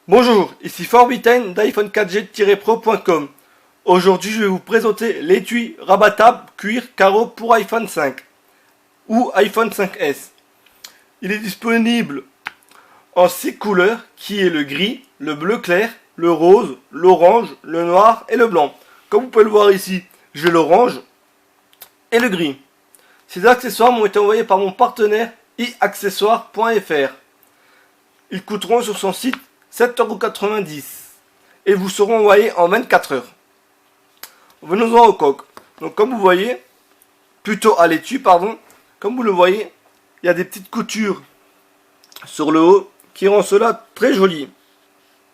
Bonjour, ici Forbitten d'iPhone 4G-Pro.com. Aujourd'hui, je vais vous présenter l'étui rabattable cuir carreau pour iPhone 5 ou iPhone 5S. Il est disponible en 6 couleurs qui est le gris, le bleu clair, le rose, l'orange, le noir et le blanc. Comme vous pouvez le voir ici, j'ai l'orange et le gris. Ces accessoires m'ont été envoyés par mon partenaire iaccessoires.fr. Ils coûteront sur son site 7,90 € et vous seront envoyés en 24 heures. Venons-en au coq. Donc comme vous voyez, plutôt à l'étui, pardon, comme vous le voyez, il y a des petites coutures sur le haut qui rend cela très joli.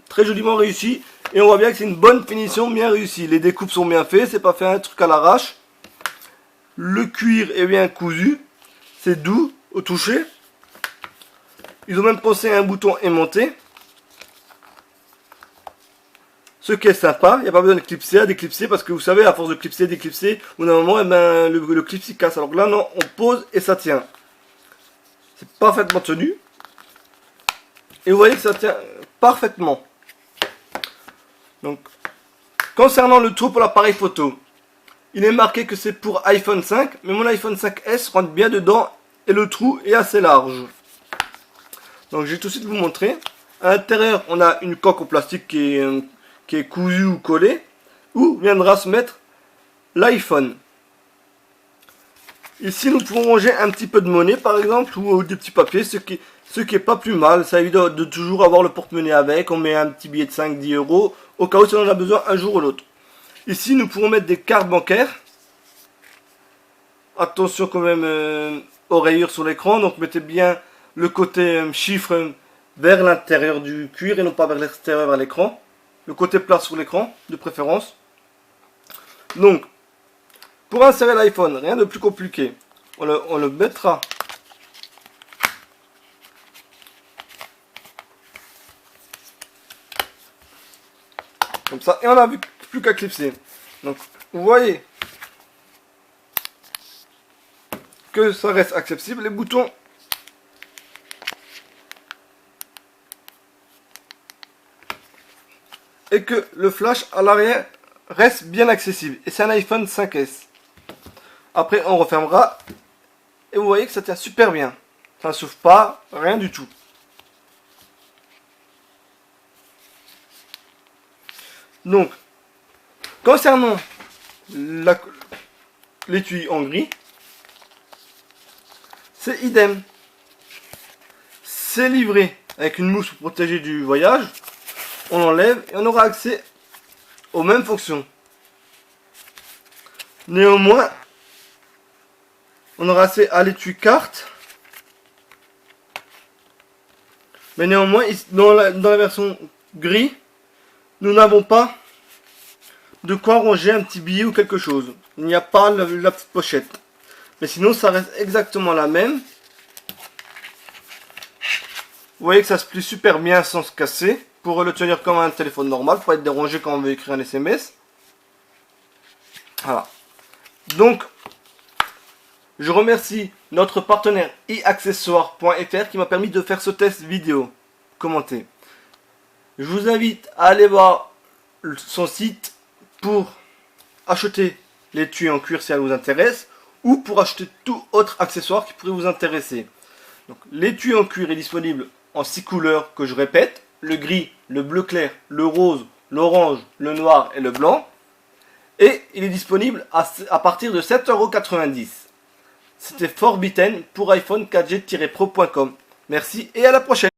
Très joliment réussi. Et on voit bien que c'est une bonne finition bien réussie. Les découpes sont bien faites, c'est pas fait un truc à l'arrache. Le cuir est bien cousu. C'est doux au toucher. Ils ont même pensé à un bouton aimanté. Ce qui est sympa, il n'y a pas besoin de clipser, à déclipser, parce que vous savez, à force de clipser, déclipser, au bout d'un moment, eh ben, le clip s'y casse. Alors que là, non, on pose et ça tient. C'est parfaitement tenu. Et vous voyez que ça tient parfaitement. Donc, concernant le trou pour l'appareil photo, il est marqué que c'est pour iPhone 5, mais mon iPhone 5S rentre bien dedans et le trou est assez large. Donc, je vais tout de suite vous montrer. À l'intérieur, on a une coque en plastique qui est cousue ou collée, où viendra se mettre l'iPhone. Ici, nous pouvons ranger un petit peu de monnaie, par exemple, ou des petits papiers, ce qui est pas plus mal. Ça évite de toujours avoir le porte-monnaie avec. On met un petit billet de 5-10 € au cas où si on en a besoin un jour ou l'autre. Ici, nous pourrons mettre des cartes bancaires. Attention quand même aux rayures sur l'écran. Donc, mettez bien le côté chiffre vers l'intérieur du cuir et non pas vers l'extérieur, vers l'écran. Le côté plat sur l'écran, de préférence. Donc, pour insérer l'iPhone, rien de plus compliqué. On le mettra comme ça. Et on n'a plus qu'à clipser. Donc, vous voyez que ça reste accessible. Les boutons et que le flash à l'arrière reste bien accessible. Et c'est un iPhone 5S. Après, on refermera. Et vous voyez que ça tient super bien. Ça ne souffle pas, rien du tout. Donc, concernant l'étui en gris, c'est idem. C'est livré avec une mousse pour protéger du voyage. On l'enlève et on aura accès aux mêmes fonctions. Néanmoins, on aura accès à l'étui carte. Mais néanmoins, dans la version gris, nous n'avons pas de quoi ranger un petit billet ou quelque chose. Il n'y a pas la petite pochette. Mais sinon, ça reste exactement la même. Vous voyez que ça se plie super bien sans se casser. Pour le tenir comme un téléphone normal, pour être dérangé quand on veut écrire un SMS. Voilà. Donc, je remercie notre partenaire iaccessoires.fr qui m'a permis de faire ce test vidéo commenté. Je vous invite à aller voir son site pour acheter l'étui en cuir si elle vous intéresse, ou pour acheter tout autre accessoire qui pourrait vous intéresser. Donc, l'étui en cuir est disponible en 6 couleurs que je répète. Le gris, le bleu clair, le rose, l'orange, le noir et le blanc. Et il est disponible à partir de 7,90 €. C'était Forbitten pour iPhone 4G-Pro.com. Merci et à la prochaine.